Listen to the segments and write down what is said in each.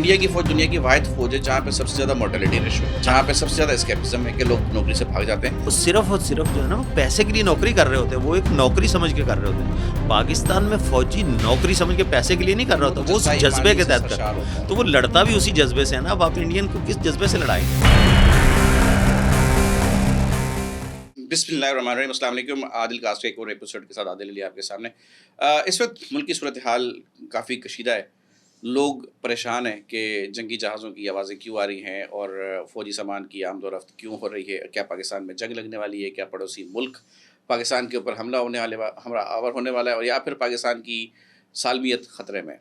India की फौज दुनिया की वाहिद फौज है जहाँ पे सबसे ज़्यादा मोर्टेलिटी रेशो है, जहाँ पे सबसे ज़्यादा एस्केपिज्म है कि लोग नौकरी से भाग जाते हैं। वो सिर्फ और सिर्फ जो है ना वो पैसे के लिए नौकरी कर रहे होते हैं, वो एक नौकरी समझ के कर रहे होते हैं। पाकिस्तान में फौजी नौकरी समझ के पैसे के लिए नहीं कर रहा होता, वो उस जज्बे के तहत कर रहा है। तो वो लड़ता भी उसी जज्बे से है ना। अब आप इंडियन को किस जज्बे से लड़ाएंगे? बिस्मिल्लाहिर्रहमानिर्रहीम, अस्सलाम वालेकुम। आदिल कास्ट के एक और एपिसोड के साथ आदिल अली आपके सामने। इस वक्त मुल्क की सूरत हाल काफ़ी कशीदा है। लोग परेशान हैं कि जंगी जहाज़ों की आवाज़ें क्यों आ रही हैं और फ़ौजी सामान की आमदोरफ्त क्यों हो रही है। क्या पाकिस्तान में जंग लगने वाली है? क्या पड़ोसी मुल्क पाकिस्तान के ऊपर हमलावर होने वाला है, और या फिर पाकिस्तान की सालमियत ख़तरे में?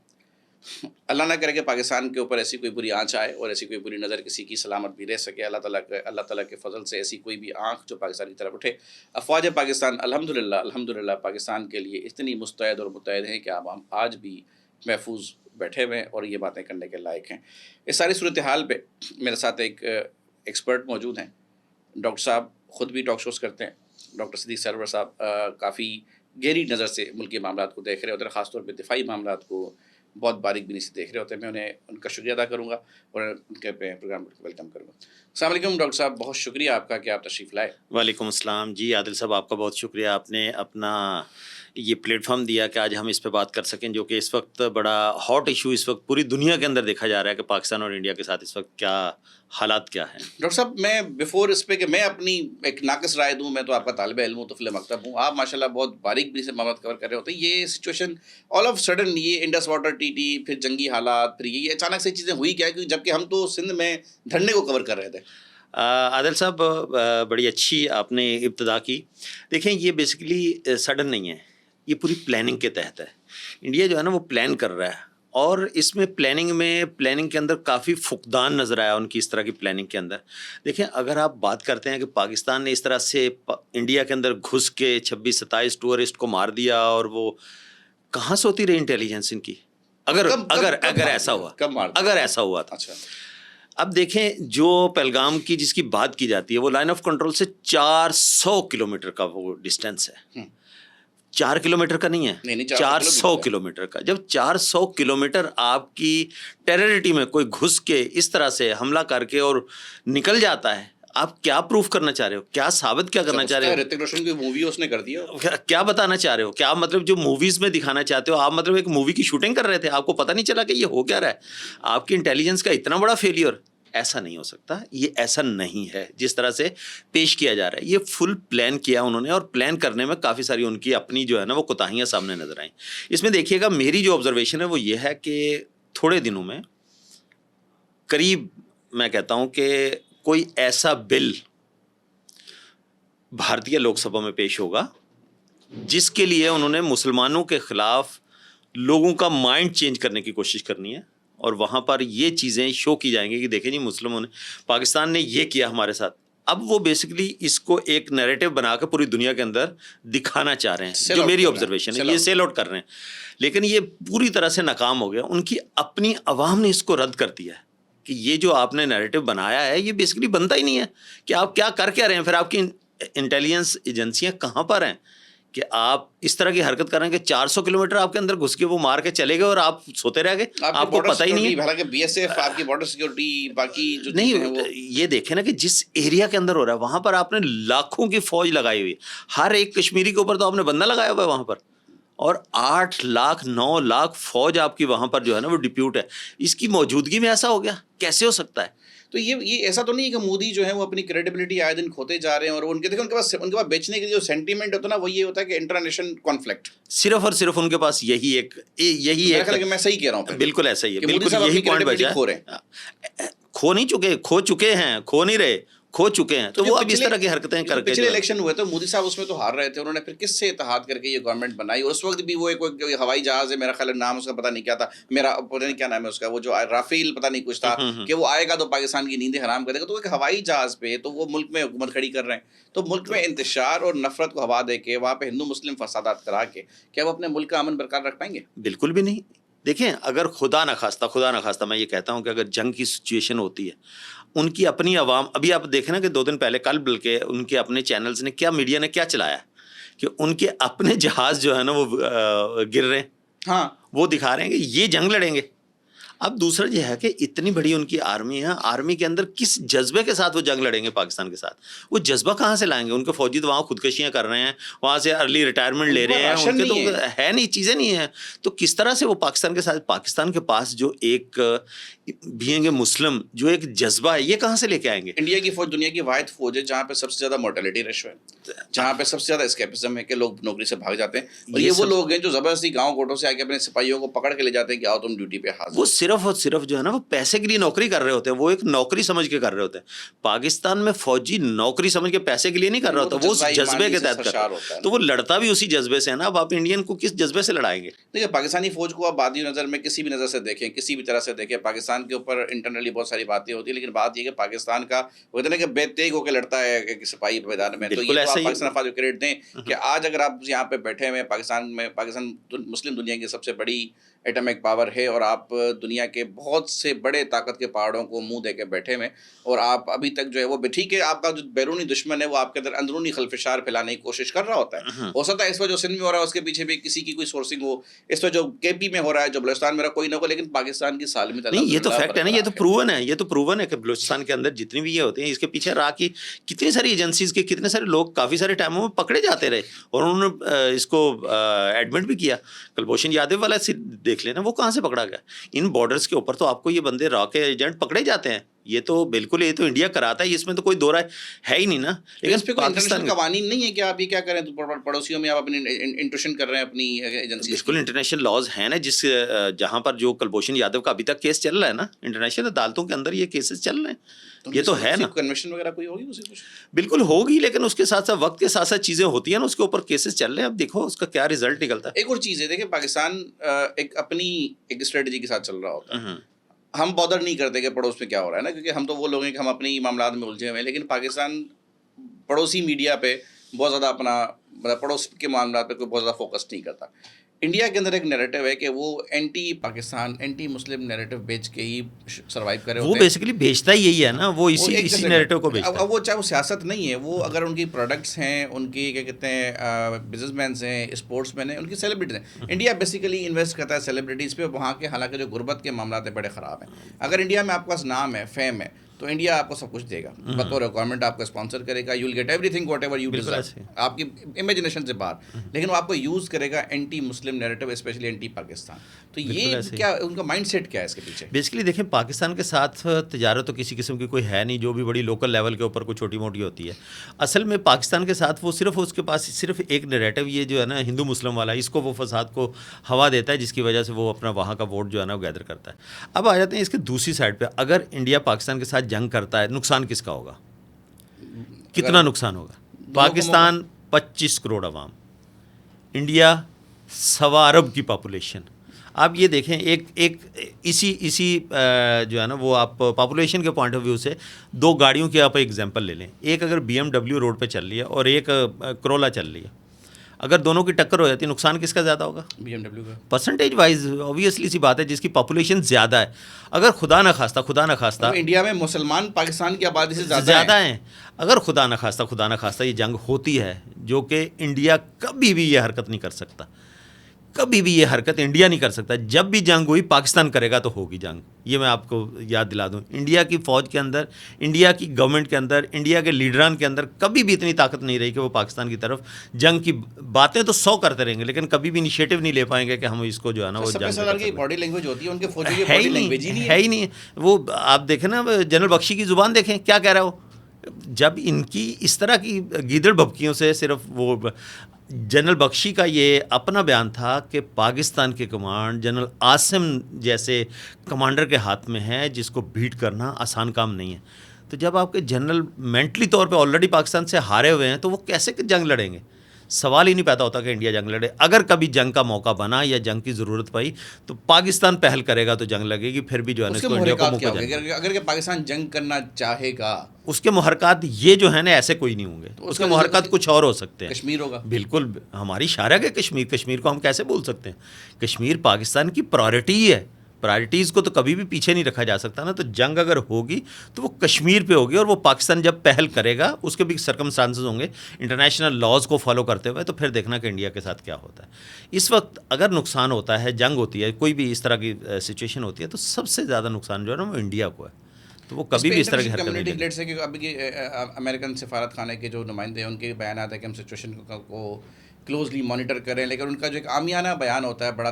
अल्लाह ना करे कि पाकिस्तान के ऊपर ऐसी कोई बुरी आँच आए और ऐसी कोई बुरी नज़र किसी की सलामत भी रह सके। अल्लाह ताला के फजल से ऐसी कोई भी आँख जो पाकिस्तान की तरफ उठे। अफ़वाज पाकिस्तान अल्हम्दुलिल्लाह पाकिस्तान के लिए इतनी मुस्तैद और मुतैद हैं कि अब हम आज भी महफूज बैठे हुए हैं और ये बातें करने के लायक हैं। इस सारी सूरत हाल पे मेरे साथ एक एक्सपर्ट मौजूद हैं। डॉक्टर साहब ख़ुद भी टॉक शोज़ करते हैं। डॉक्टर सिद्दीक़ सरवर साहब काफ़ी गहरी नज़र से मुल्की मामलात को देख रहे होते हैं, ख़ासतौर पर दिफाई मामलात को बहुत बारीक बीनी से देख रहे होते हैं। मैं उन्हें उनका शुक्रिया अदा करूँगा और उनके प्रोग्राम को वेलकम करूँगा। अस्सलाम वालेकुम डॉक्टर साहब, बहुत शुक्रिया आपका कि आप तशरीफ़ लाए। वालेकुम अस्सलाम जी। आदिल साहब, आपका बहुत शुक्रिया, आपने अपना ये प्लेटफॉर्म दिया कि आज हम इस पे बात कर सकें, जो कि इस वक्त बड़ा हॉट इशू इस वक्त पूरी दुनिया के अंदर देखा जा रहा है कि पाकिस्तान और इंडिया के साथ इस वक्त क्या हालात क्या हैं। डॉक्टर साहब, मैं बिफोर इस पे कि मैं अपनी एक नाक़िस राय दूँ, मैं तो आपका तालिब इल्म हूँ, तफ़ील मकतब हूँ। आप माशाल्लाह बहुत बारीक बीनी से मामलात कवर कर रहे होते हैं। ये सिचुएशन ऑल ऑफ सडन, ये इंडस वाटर टीटी, फिर जंगी हालात, फिर ये अचानक से चीज़ें हुई क्या है? क्योंकि जबकि हम तो सिंध में धरने को कवर कर रहे थे। आदिल साहब, बड़ी अच्छी आपने इब्तिदा की। देखें, ये बेसिकली सडन नहीं है, ये पूरी प्लानिंग के तहत है। इंडिया जो है ना वो प्लान कर रहा है, और इसमें प्लानिंग के अंदर काफ़ी फुकदान नज़र आया उनकी इस तरह की प्लानिंग के अंदर। देखें, अगर आप बात करते हैं कि पाकिस्तान ने इस तरह से इंडिया के अंदर घुस के 26-27 टूरिस्ट को मार दिया, और वो कहाँ से होती रही इंटेलिजेंस इनकी? अगर ऐसा हुआ, अगर ऐसा हुआ था। अच्छा, अब देखें, जो पहलगाम की जिसकी बात की जाती है, वो लाइन ऑफ कंट्रोल से 400 किलोमीटर का वो डिस्टेंस है। 4 किलोमीटर का नहीं है, नहीं, 400 किलोमीटर का। जब 400 किलोमीटर आपकी टेरिटरी में कोई घुस के इस तरह से हमला करके और निकल जाता है, आप क्या प्रूफ करना चाह रहे हो? क्या साबित क्या करना चाह रहे हो? ऋतिक रोशन की मूवी उसने कर दिया। क्या बताना चाह रहे हो? क्या मतलब जो मूवीज में दिखाना चाहते हो आप, मतलब एक मूवी की शूटिंग कर रहे थे, आपको पता नहीं चला कि ये हो क्या रहा है? आपकी इंटेलिजेंस का इतना बड़ा फेलियर? ऐसा नहीं हो सकता। ये ऐसा नहीं है जिस तरह से पेश किया जा रहा है। ये फुल प्लान किया उन्होंने, और प्लान करने में काफ़ी सारी उनकी अपनी जो है ना वो कोताहियाँ सामने नजर आई। इसमें देखिएगा, मेरी जो ऑब्जर्वेशन है वो ये है कि थोड़े दिनों में करीब, मैं कहता हूँ कि कोई ऐसा बिल भारतीय लोकसभा में पेश होगा जिसके लिए उन्होंने मुसलमानों के खिलाफ लोगों का माइंड चेंज करने की कोशिश करनी है, और वहाँ पर ये चीज़ें शो की जाएंगी कि देखें जी, मुस्लिमों ने, पाकिस्तान ने ये किया हमारे साथ। अब वो बेसिकली इसको एक नैरेटिव बना के पूरी दुनिया के अंदर दिखाना चाह रहे हैं, जो मेरी ऑब्जर्वेशन है। ये सेल आउट कर रहे हैं, लेकिन ये पूरी तरह से नाकाम हो गया। उनकी अपनी आवाम ने इसको रद्द कर दिया है कि ये जो आपने नैरेटिव बनाया है, ये बेसिकली बनता ही नहीं है कि आप क्या कर क्या रहे हैं। फिर आपकी इंटेलिजेंस एजेंसियाँ कहाँ पर हैं कि आप इस तरह की हरकत कर रहे हैं कि 400 किलोमीटर आपके अंदर घुस के वो मार के चले गए और आप सोते रह गए, आपको पता ही नहीं है। हालांकि बीएसएफ, आपकी बॉर्डर सिक्योरिटी, बाकी जो नहीं, ये देखें ना कि जिस एरिया के अंदर हो रहा है वहां पर आपने लाखों की फौज लगाई हुई, हर एक कश्मीरी के ऊपर तो आपने बंदा लगाया हुआ है वहां पर, और 8 लाख 9 लाख फौज आपकी वहां पर जो है ना वो डिप्यूट है। इसकी मौजूदगी में ऐसा हो गया, कैसे हो सकता है? तो ये ऐसा तो नहीं है कि मोदी जो है वो अपनी क्रेडिबिलिटी आए दिन खोते जा रहे हैं, और उनके देखो उनके पास बेचने के लिए जो सेंटीमेंट होता है ना, वो ये होता है कि इंटरनेशनल कॉन्फ्लिक्ट। सिर्फ और सिर्फ उनके पास यही एक मैं सही कह रहा हूँ, बिल्कुल ऐसा ही है, बिल्कुल यही पॉइंट बचा है। खो नहीं चुके, खो चुके हैं, खो नहीं रहे, खो चुके हैं। तो वो अब इस तरह की हरकतें करके, पिछले इलेक्शन हुए तो मोदी साहब उसमें तो हार रहे थे, उन्होंने फिर किससे इत्तेहाद करके ये गवर्नमेंट बनाई, और उस वक्त भी वो एक हवाई जहाज है, मेरा ख्याल नाम उसका पता नहीं क्या था, मेरा पता नहीं क्या नाम है उसका, वो जो राफेल पता नहीं कुछ था, कि वो आएगा तो पाकिस्तान की नींदें हराम करेगा। तो एक हवाई जहाज पे तो वो मुल्क में हुकूमत खड़ी कर रहे हैं, तो मुल्क में इंतशार और नफरत को हवा दे के, वहाँ पे हिंदू मुस्लिम फसादात करा के क्या वो अपने मुल्क का अमन बरकरार रख पाएंगे? बिल्कुल भी नहीं। देखें, अगर खुदा न खास्ता मैं ये कहता हूँ कि अगर जंग की सिचुएशन होती है, उनकी अपनी आवाम, अभी आप देखें ना कि 2 दिन पहले, कल बल्कि उनके अपने चैनल्स ने क्या, मीडिया ने क्या चलाया कि उनके अपने जहाज़ जो है ना वो गिर रहे हैं। हाँ, वो दिखा रहे हैं कि ये जंग लड़ेंगे। अब दूसरा ये है कि इतनी बड़ी उनकी आर्मी है, आर्मी के अंदर किस जज्बे के साथ वो जंग लड़ेंगे पाकिस्तान के साथ? वो जज्बा कहाँ से लाएंगे? उनके फौजी तो वहाँ खुदकशियाँ कर रहे हैं, वहाँ से अर्ली रिटायरमेंट ले रहे हैं, उनके तो है नहीं, चीज़ें नहीं है। तो किस तरह से वो पाकिस्तान के साथ, पाकिस्तान के पास जो एक बीइंग ए मुस्लिम जो एक जज्बा है, ये कहाँ से लेके आएंगे? इंडिया की फौज दुनिया की वाहिद फौज है जहाँ पे सबसे ज़्यादा मोर्टेलिटी रेशो है, जहाँ पे सबसे ज़्यादा एस्केपिज्म है कि लोग नौकरी से भाग जाते हैं, और ये वो लोग हैं जो ज़बरदस्ती गाँव कोटों से आके अपने सिपाहियों को पकड़ के ले जाते हैं कि आओ तुम ड्यूटी पे हाजिर। वो सिर्फ और सिर्फ जो है ना, वो पैसे के लिए नौकरी कर रहे होते हैं, वो एक नौकरी समझ के कर रहे होते हैं। पाकिस्तान में फौजी नौकरी समझ के पैसे के लिए नहीं कर रहा होता, वो उस जज्बे के तहत कर रहा है। तो वो लड़ता भी उसी जज्बे से है ना। अब आप इंडियन को किस जज्बे से लड़ाएंगे? देखिए, पाकिस्तानी फौज को आप बादी नज़र में किसी भी नज़र से देखें, किसी भी तरह से देखें, पाकिस्तान के ऊपर इंटरनली बहुत सारी बातें होती है, लेकिन बात यह कि पाकिस्तान का वो इतने कि बेतेग होकर लड़ता है एक सिपाही मैदान में। तो ये तो आप पाकिस्तान फौज को क्रेडिट दें कि आज अगर आप यहाँ पे बैठे हुए पाकिस्तान मुस्लिम दुनिया की सबसे बड़ी एटॉमिक पावर है, और आप दुनिया के बहुत से बड़े ताकत के पहाड़ों को मुंह दे के बैठे हुए, और आप अभी तक जो है वो ठीक है, आपका जो बैरूनी दुश्मन है वो आपके अंदर अंदरूनी खलफिशार फैलाने की कोशिश कर रहा होता है। हो सकता है इस वक्त जो सिंध में हो रहा है उसके पीछे भी किसी की कोई सोर्सिंग हो, इस वक्त जो केपी में हो रहा है, जो बलूचिस्तान में कोई ना हो, लेकिन पाकिस्तान की सालमियत नहीं, ये तो फैक्ट है ना, ये तो प्रूवन है, ये तो प्रूवन है कि बलूचिस्तान के अंदर जितनी भी ये होते हैं, इसके पीछे रहा कि कितनी सारी एजेंसीज के कितने सारे लोग काफ़ी सारे टाइमों में पकड़े जाते रहे, और उन्होंने इसको एडमिट भी किया। कुलभूषण यादव वाला देख लेना, वो कहाँ से पकड़ा गया? इन बॉर्डर्स के ऊपर तो आपको ये बंदे रॉ के एजेंट पकड़े जाते हैं। ये तो बिल्कुल, ये तो इंडिया कराता है, इसमें तो कोई दो राय है ही नहीं ना। लेकिन इस पे कोई इंटरनेशनल कवानीन नहीं है कि आप ये क्या करें, तो पड़ोसियों में आप अपनी इंट्रूशन कर रहे हैं अपनी एजेंसी। बिल्कुल इंटरनेशनल लॉज हैं ना, जिस जहाँ पर जो कुलभूषण यादव का अभी तक केस चल रहा है ना, इंटरनेशनल अदालतों के अंदर ये केसेस चल रहे हैं, ये तो है ना। कन्वेंशन वगैरह कोई होगी उसी कुछ? बिल्कुल होगी, लेकिन उसके साथ साथ वक्त के साथ साथ चीज़ें होती हैं ना, उसके ऊपर केसेस चल रहे हैं। अब देखो उसका क्या रिजल्ट निकलता है। एक और चीज़ है, देखिए पाकिस्तान एक अपनी एक स्ट्रेटजी के साथ चल रहा होता है। हम बॉदर नहीं करते कि पड़ोस में क्या हो रहा है ना, क्योंकि हम तो वो लोग हैं कि हम अपनी मामलात में उलझे हुए हैं, लेकिन पाकिस्तान पड़ोसी मीडिया पे बहुत ज़्यादा अपना मतलब पड़ोस के मामलात पे कोई बहुत ज़्यादा फोकस नहीं करता। इंडिया के अंदर एक नैरेटिव है कि वो anti Pakistan anti Muslim narrative बेच के ही सर्वाइव करे। वो बेसिकली बेचता ही यही है ना, वो इसी नैरेटिव को बेचता है। अब वो चाहे वो सियासत नहीं है, वो अगर उनकी प्रोडक्ट्स हैं, उनकी क्या कहते हैं बिजनेसमैन हैं, स्पोर्ट्समैन हैं, उनकी सेलिब्रिटीज़ हैं। इंडिया बेसिकली इन्वेस्ट करता है सेलिब्रिटीज़ पे, वहाँ के हालांकि जो गुर्बत के मामला बड़े ख़राब हैं। अगर इंडिया में आपके पास नाम है, फेम है, तो इंडिया आपको सब कुछ देगा, बतौर गवर्नमेंट आपको स्पॉन्सर करेगा, you will get everything whatever you deserve, आपकी इमेजिनेशन से बाहर, लेकिन वो आपको यूज़ करेगा anti Muslim narrative, specially anti Pakistan. तो ये क्या उनका माइंडसेट क्या है इसके पीछे? बेसिकली देखिए, पाकिस्तान के साथ तिजारत तो किसी किस्म की कोई है नहीं, जो भी बड़ी लोकल लेवल के ऊपर कोई छोटी मोटी होती है। असल में पाकिस्तान के साथ वो सिर्फ उसके पास सिर्फ एक नैरेटिव ये जो है ना हिंदू मुस्लिम वाला, इसको वो फसाद को हवा देता है, जिसकी वजह से वो अपना वहाँ का वोट जो है ना वो गैदर करता है। अब आ जाते हैं इसके दूसरी साइड पर, अगर इंडिया पाकिस्तान के साथ जंग करता है, नुकसान किसका होगा? कितना नुकसान होगा? पाकिस्तान 25 करोड़ अवाम, इंडिया 1.25 अरब की पॉपुलेशन। आप ये देखें, एक इसी जो है ना वो आप पॉपुलेशन के पॉइंट ऑफ व्यू से दो गाड़ियों की आप एग्जांपल ले लें। एक अगर BMW रोड पे चल रही है और एक करोला चल रही है, अगर दोनों की टक्कर हो जाती है, नुकसान किसका ज़्यादा होगा? BMW का। परसेंटेज वाइज ऑब्वियसली सी बात है, जिसकी पॉपुलेशन ज़्यादा है। अगर खुदा न खास्ता इंडिया में मुसलमान पाकिस्तान की आबादी से ज़्यादा हैं, अगर खुदा न खास्ता ये जंग होती है, जो कि इंडिया कभी भी ये हरकत नहीं कर सकता, कभी भी ये हरकत इंडिया नहीं कर सकता। जब भी जंग हुई पाकिस्तान करेगा तो होगी जंग, ये मैं आपको याद दिला दूं। इंडिया की फ़ौज के अंदर, इंडिया की गवर्नमेंट के अंदर, इंडिया के लीडरान के अंदर कभी भी इतनी ताकत नहीं रही कि वो पाकिस्तान की तरफ जंग की बातें तो 100 करते रहेंगे, लेकिन कभी भी इनिशिएटिव नहीं ले पाएंगे कि हम इसको जो है ना वो जंग। बॉडी लैंग्वेज होती है उनके फौजी की, है ही नहीं। वो आप देखें ना, जनरल बख्शी की ज़ुबान देखें, क्या कह रहा है वो। जब इनकी इस तरह की गीदड़ भभकियों से सिर्फ वो जनरल बख्शी का ये अपना बयान था कि पाकिस्तान के कमांड जनरल आसिम जैसे कमांडर के हाथ में है, जिसको बीट करना आसान काम नहीं है। तो जब आपके जनरल मेंटली तौर पे ऑलरेडी पाकिस्तान से हारे हुए हैं, तो वो कैसे जंग लड़ेंगे? सवाल ही नहीं पैदा होता कि इंडिया जंग लड़े। अगर कभी जंग का मौका बना या जंग की ज़रूरत पड़ी तो पाकिस्तान पहल करेगा तो जंग लगेगी, फिर भी जो है ना अगर पाकिस्तान जंग करना चाहेगा, उसके मुहरकात ये जो है ना ऐसे कोई नहीं होंगे, तो उसके मुहरकात कुछ और हो सकते हैं। कश्मीर होगा, बिल्कुल हमारी इशारा है। कश्मीर को हम कैसे बोल सकते हैं? कश्मीर पाकिस्तान की प्रायोरिटी ही है, प्रायोरिटीज़ को तो कभी भी पीछे नहीं रखा जा सकता ना। तो जंग अगर होगी तो वो कश्मीर पे होगी, और वो पाकिस्तान जब पहल करेगा उसके भी सर्कमस्टांसेस होंगे इंटरनेशनल लॉज को फॉलो करते हुए, तो फिर देखना कि इंडिया के साथ क्या होता है। इस वक्त अगर नुकसान होता है, जंग होती है, कोई भी इस तरह की सिचुएशन होती है, तो सबसे ज़्यादा नुकसान जो है ना वो इंडिया को है। तो वो कभी भी इस तरह की हरकत नहीं लेगी। से कि अभी के अमेरिकन सफारत खाने के जो नुमाइंदे हैं उनके बयान आता है कि हम सिचुएशन को क्लोजली मॉनिटर करें, लेकिन उनका जो एक आमियाना बयान होता है, बड़ा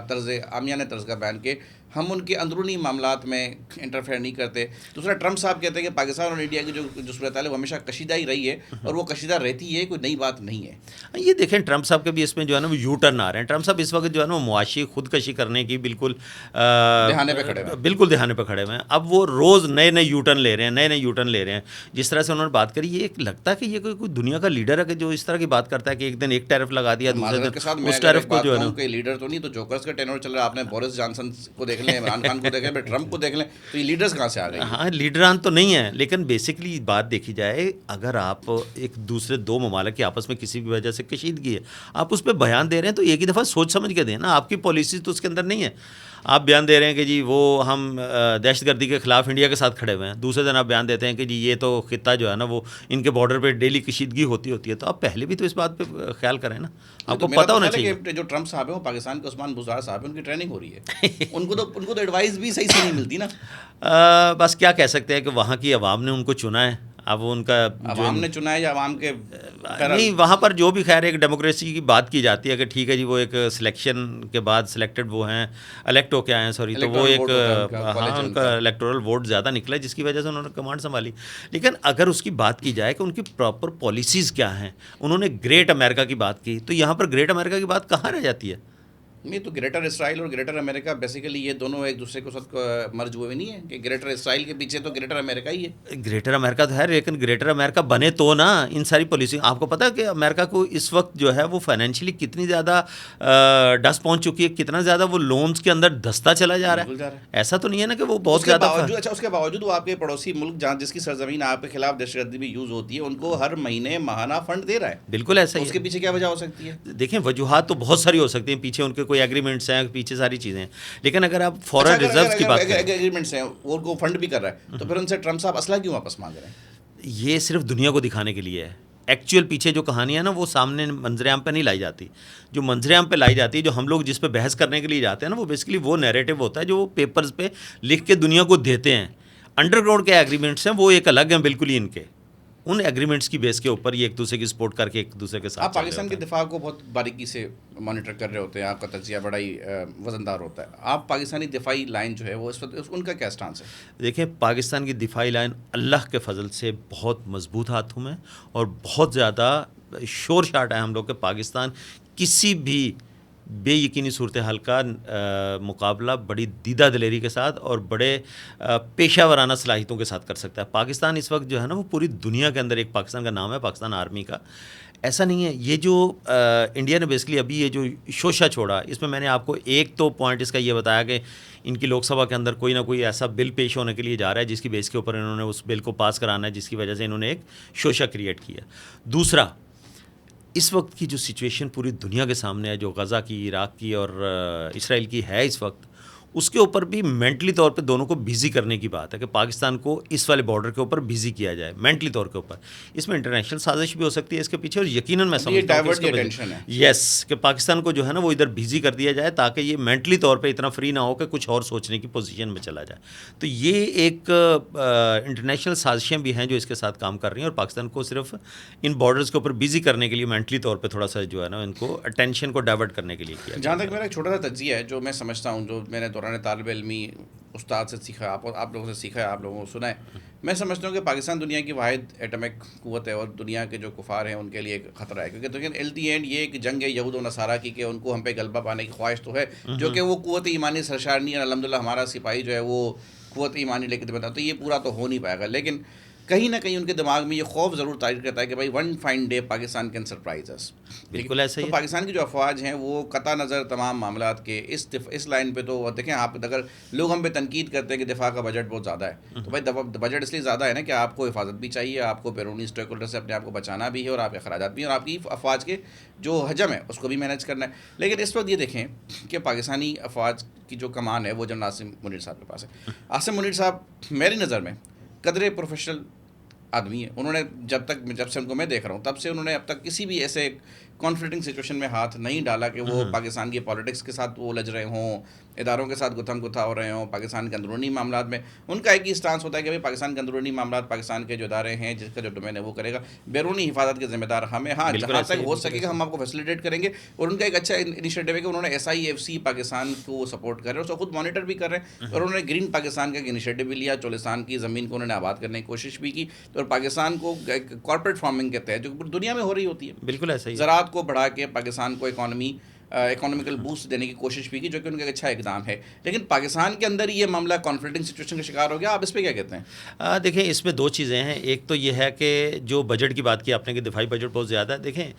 आमियाना तर्ज का बयान के हम उनके अंदरूनी मामलात में इंटरफेयर नहीं करते। दूसरा, ट्रंप साहब कहते हैं कि पाकिस्तान और इंडिया की जो सूरत है वो हमेशा कशीदा ही रही है और वो कशीदा रहती है, कोई नई बात नहीं है। ये देखें ट्रंप साहब के भी इसमें जो है ना वो यू टर्न आ रहे हैं। ट्रंप साहब इस वक्त जो है ना वो मुआशी खुदकशी करने की बिल्कुल दहाने पे खड़े हुए हैं। बिल्कुल दहाने पे खड़े हुए हैं। अब वो रोज़ नए नए यू टर्न ले रहे हैं, नए नए यू टर्न ले रहे हैं। जिस तरह से उन्होंने बात करी, ये एक लगता है कि ये कोई दुनिया का लीडर है कि जो इस तरह की बात करता है कि एक दिन एक टैरिफ लगा दिया, दूसरे दिन उस टैरिफ को जो है ना। कोई लीडर तो नहीं, तो जोकर्स का टेनर चल रहा है। आपने बोरिस जॉनसन को देख लें, इमरान खान को देख लें, ट्रंप को देख लें, तो ये लीडर्स कहाँ से आ गए? हाँ, लीडरान तो नहीं है, लेकिन बेसिकली बात देखी जाए, अगर आप एक दूसरे दो ममालिक की आपस में किसी भी वजह से कशीदगी है, आप उस पर बयान दे रहे हैं तो एक ही दफ़ा सोच समझ के दें ना। आपकी पॉलिसी तो उसके अंदर नहीं है। आप बयान दे रहे हैं कि जी वो हम दहशतगर्दी के ख़िलाफ़ इंडिया के साथ खड़े हुए हैं, दूसरे दिन आप बयान देते हैं कि जी ये तो खित्ता जो है ना वो इनके बॉर्डर पे डेली कशीदगी होती है। तो आप पहले भी तो इस बात पे ख्याल करें ना, आपको पता होना चाहिए कि जो ट्रंप साहब है वो पाकिस्तान के उस्मान बुज़दार साहब है, उनकी ट्रेनिंग हो रही है। उनको तो एडवाइस भी सही से नहीं मिलती ना। बस क्या कह सकते हैं कि वहाँ की आवाम ने उनको चुना है। अब उनका आवाम ने चुना है या आवाम के नहीं, वहाँ पर जो भी खैर एक डेमोक्रेसी की बात की जाती है कि ठीक है जी वो एक सिलेक्शन के बाद सिलेक्टेड वो हैं, इलेक्ट होके आए हैं, सॉरी, तो वो एक हाँ उनका इलेक्टोरल वोट ज़्यादा निकला जिसकी वजह से उन्होंने कमांड संभाली। लेकिन अगर उसकी बात की जाए कि उनकी प्रॉपर पॉलिसीज़ क्या हैं, उन्होंने ग्रेट अमेरिका की बात की, तो यहाँ पर ग्रेट अमेरिका की बात कहाँ रह जाती है? नहीं, तो ग्रेटर इसराइल और ग्रेटर अमेरिका बेसिकली ये दोनों एक दूसरे के साथ मर्ज हुए नहीं है कि ग्रेटर इसराइल के पीछे तो ग्रेटर अमेरिका ही है। ग्रेटर अमेरिका तो है, लेकिन ग्रेटर अमेरिका बने तो ना इन सारी पॉलिसी। आपको पता है कि अमेरिका को इस वक्त जो है वो फाइनेंशियली कितनी ज़्यादा डस पहुंच चुकी है, कितना ज़्यादा वो लोन्स के अंदर धंसता चला जा रहा है। ऐसा तो नहीं है ना कि वो बहुत ज़्यादा अच्छा, उसके बावजूद वो आपके पड़ोसी मुल्क जहाँ जिसकी सरजमीन आपके खिलाफ दहशतगर्दी भी यूज़ होती है, उनको हर महीने माहाना फंड दे रहा है। बिल्कुल ऐसा ही। उसके पीछे क्या वजह हो सकती है? देखें, वजूहात तो बहुत सारी हो सकती हैं, पीछे उनके कोई एग्रीमेंट्स हैं, पीछे सारी चीज़ें हैं। लेकिन अगर आप फॉरेन रिजर्व्स की बात करें, एग्रीमेंट्स हैं, वो उनको फंड भी कर रहा है, तो फिर उनसे ट्रंप साहब असला क्यों वापस मांग रहे हैं? ये सिर्फ दुनिया को दिखाने के लिए है। एक्चुअल पीछे जो कहानी है ना वो सामने मंजरेआम पे नहीं लाई जाती। जो मंजरेआम पे लाई जाती है, जो हम लोग जिस पे बहस करने के लिए जाते हैं ना, वो बेसिकली वो नैरेटिव होता है जो वो पेपर्स पे लिख के दुनिया को देते हैं। अंडरग्राउंड के एग्रीमेंट्स हैं वो एक अलग हैं बिल्कुल ही इनके। उन एग्रीमेंट्स की बेस के ऊपर ये एक दूसरे की सपोर्ट करके एक दूसरे के साथ। आप पाकिस्तान के दिफा को बहुत बारीकी से मॉनिटर कर रहे होते हैं, आपका तजिया बड़ा ही वजनदार होता है। आप पाकिस्तानी दिफाई लाइन जो है वो इस वक्त उनका क्या स्टांस है? देखिए, पाकिस्तान की दिफाई लाइन अल्लाह के फजल से बहुत मजबूत हाथों में और बहुत ज़्यादा शोर शाट है हम लोग के। पाकिस्तान किसी भी बेयकीनी सूरत हाल का मुकाबला बड़ी दीदा दिलेरी के साथ और बड़े पेशा वराना सलाहियतों के साथ कर सकता है। पाकिस्तान इस वक्त जो है ना वो पूरी दुनिया के अंदर, एक पाकिस्तान का नाम है, पाकिस्तान आर्मी का। ऐसा नहीं है, ये जो इंडिया ने बेसिकली अभी ये जो शोशा छोड़ा, इसमें मैंने आपको एक तो पॉइंट इसका ये बताया कि इनकी लोकसभा के अंदर कोई ना कोई ऐसा बिल पेश होने के लिए जा रहा है जिसकी बेस के ऊपर इन्होंने उस बिल को पास कराना है, जिसकी वजह से इन्होंने एक शोशा क्रिएट किया। दूसरा, इस वक्त की जो सिचुएशन पूरी दुनिया के सामने है, जो गज़ा की, इराक़ की और इसराइल की है इस वक्त, उसके ऊपर भी मेंटली तौर पे दोनों को बिज़ी करने की बात है कि पाकिस्तान को इस वाले बॉर्डर के ऊपर बिज़ी किया जाए मेंटली तौर के ऊपर। इसमें इंटरनेशनल साजिश भी हो सकती है इसके पीछे, और यकीनन मैं समझता हूँ कि पाकिस्तान को जो है ना वो इधर बिज़ी कर दिया जाए ताकि ये मेंटली तौर पे इतना फ्री ना हो कि कुछ और सोचने की पोजीशन में चला जाए। तो ये एक इंटरनेशनल साजिशें भी हैं जो इसके साथ काम कर रही हैं, और पाकिस्तान को सिर्फ इन बॉर्डर्स के ऊपर बिज़ी करने के लिए मेंटली तौर पर थोड़ा सा जो है ना इनको अटेंशन को डाइवर्ट करने के लिए किया। जहाँ तक मेरा एक छोटा सा तज्जिया है जो मैं समझता हूँ, जो मैंने दौरान तालिब इल्मी उस्ताद से सीखा, आप लोगों से सीखा है, आप लोगों को सुना है, मैं समझता हूँ कि पाकिस्तान दुनिया की वाहिद एटमिक कुव्वत है और दुनिया के जो कुफार हैं उनके लिए एक ख़तरा है। क्योंकि तो एल दी एंड ये एक जंग है यहूद और नसारा की, कि उनको हम पे गलबा पाने की ख्वाहिश तो है, जो कि वो कुव्वत ईमानी सरशार नहीं है। अल्हम्दुलिल्लाह हमारा सिपाही जो है वो कुव्वत ईमानी लेकर बताता, तो ये पूरा तो हो नहीं पाएगा। लेकिन कहीं ना कहीं उनके दिमाग में ये खौफ ज़रूर तारीर करता है कि भाई one fine day Pakistan can surprise us. बिल्कुल ऐसा ही तो है। पाकिस्तान की जो अफवाज हैं वो कता नज़र तमाम मामलात के इस लाइन पे तो देखें आप, अगर लोग हम पे तनकीद करते हैं कि दिफा का बजट बहुत ज़्यादा है, तो भाई बजट इसलिए ज़्यादा है ना कि आपको हिफाजत भी चाहिए, आपको बैरूनी स्टेक होल्डर से अपने आप को बचाना भी है, और आपके अखराजात भी हैं, और आपकी अफवाज के जो हजम है उसको भी मैनेज करना है। लेकिन इस वक्त ये देखें कि पाकिस्तानी अफवाज की जो कमान है वो जनरल आसिम मुनीर साहब के पास है। आसिम मुनीर साहब मेरी नज़र में कदरे प्रोफेशनल आदमी है। उन्होंने जब से उनको मैं देख रहा हूँ तब से उन्होंने अब तक किसी भी ऐसे कॉन्फ्लिक्टिंग सिचुएशन में हाथ नहीं डाला कि वो पाकिस्तान की पॉलिटिक्स के साथ वो उलझ रहे हों, इदारों के साथ गुथम गुथा हो रहे हों, पाकिस्तान के अंदरूनी मामलात में उनका एक ही स्टांस होता है कि भाई पाकिस्तान के अंदरूनी मामलात पाकिस्तान के जो इदारे हैं, जिसका जो डोमेन है वो करेगा, बैरूनी हिफाजत के जिम्मेदार हमें, हाँ जहाँ तक हो सकेगा हम आपको फैसिलिटेट करेंगे। और उनका एक अच्छा इनिशिएटिव है कि उन्होंने SIFC पाकिस्तान को सपोर्ट कर रहे हैं, उसको खुद मॉनिटर भी कर रहे हैं, और उन्होंने ग्रीन पाकिस्तान का एक इनिशिएटिव भी लिया, चोलिस्तान की ज़मीन को उन्होंने आबाद करने की कोशिश भी की, और पाकिस्तान को कॉर्पोरेट फार्मिंग के तहत जो पूरी दुनिया में हो रही होती है, बिल्कुल ऐसा ही है। ज़राअत को बढ़ा के पाकिस्तान को इकोनॉमिकल बूस्ट देने की कोशिश भी की, जो कि उनका एक अच्छा इकदाम है। लेकिन पाकिस्तान के अंदर ये मामला कॉन्फ्लिक्टिंग सिचुएशन का शिकार हो गया। आप इस पर क्या कहते हैं? देखिए, इसमें दो चीज़ें हैं। एक तो ये है कि जो बजट की बात की आपने कि दिफाई बजट बहुत ज़्यादा है। देखें,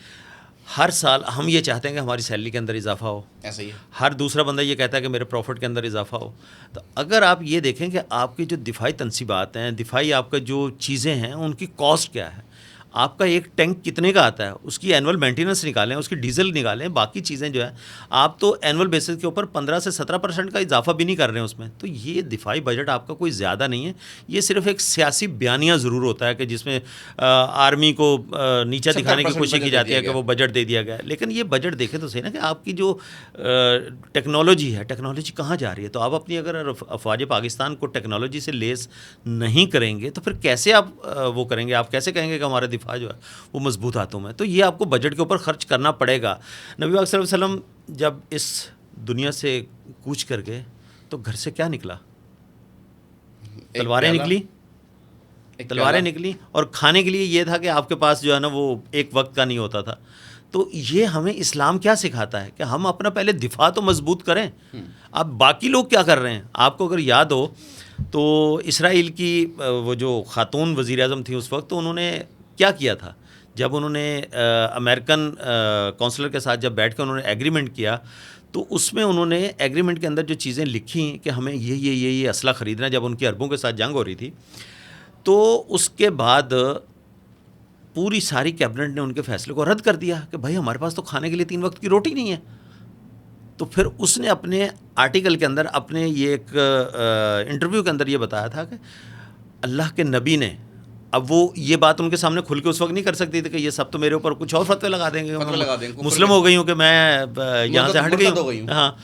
हर साल हम ये चाहते हैं कि हमारी सैलरी के अंदर इजाफा हो, ऐसा ही है। हर दूसरा बंदा ये कहता है कि मेरे प्रॉफिट के अंदर इजाफा हो। तो अगर आप ये देखें कि आपकी जो दिफाई तनसीबात हैं, दिफाई आपका जो चीज़ें हैं, उनकी कॉस्ट क्या है, आपका एक टैंक कितने का आता है, उसकी एनुअल मेंटेनेंस निकालें, उसकी डीजल निकालें, बाकी चीज़ें जो है आप तो एनुअल बेसिस के ऊपर 15 से 17% का इजाफा भी नहीं कर रहे हैं उसमें। तो ये दिफाई बजट आपका कोई ज़्यादा नहीं है, ये सिर्फ एक सियासी बयानिया ज़रूर होता है कि जिसमें आर्मी को नीचा दिखाने की कोशिश की जाती है कि वो बजट दे दिया गया है। लेकिन ये बजट देखें तो सही ना कि आपकी जो टेक्नोलॉजी है, टेक्नोलॉजी कहाँ जा रही है। तो आप अपनी अगर अफवाज पाकिस्तान को टेक्नोलॉजी से लेस नहीं करेंगे तो फिर कैसे आप वो करेंगे, आप कैसे कहेंगे कि हमारा दिफा जो है वो मजबूत हाथों में। तो ये आपको बजट के ऊपर खर्च करना पड़ेगा। नबी पाक सल्लल्लाहु अलैहि वसल्लम जब इस दुनिया से कूच कर गए तो घर से क्या निकला? तलवारें निकली, तलवारें निकली, और खाने के लिए ये था कि आपके पास जो है ना वो एक वक्त का नहीं होता था। तो ये हमें इस्लाम क्या सिखाता है कि हम अपना पहले दिफा तो मजबूत करें। अब बाकी लोग क्या कर रहे हैं, आपको अगर याद हो तो इसराइल की वो जो खातून वज़ीर आज़म थी उस वक्त, तो उन्होंने क्या किया था, जब उन्होंने अमेरिकन काउंसलर के साथ जब बैठ कर उन्होंने एग्रीमेंट किया, तो उसमें उन्होंने एग्रीमेंट के अंदर जो चीज़ें लिखी कि हमें ये असला ख़रीदना, जब उनकी अरबों के साथ जंग हो रही थी, तो उसके बाद पूरी सारी कैबिनेट ने उनके फैसले को रद्द कर दिया कि भाई हमारे पास तो खाने के लिए 3 वक्त की रोटी नहीं है। तो फिर उसने अपने आर्टिकल के अंदर, अपने ये एक इंटरव्यू के अंदर ये बताया था कि अल्लाह के नबी ने, अब वो ये बात उनके सामने खुल के उस वक्त नहीं कर सकती थी कि ये सब तो मेरे ऊपर कुछ और फतवे लगा देंगे, मुस्लिम हो गई हूँ कि मैं यहाँ से हट गई हूँ। हाँ,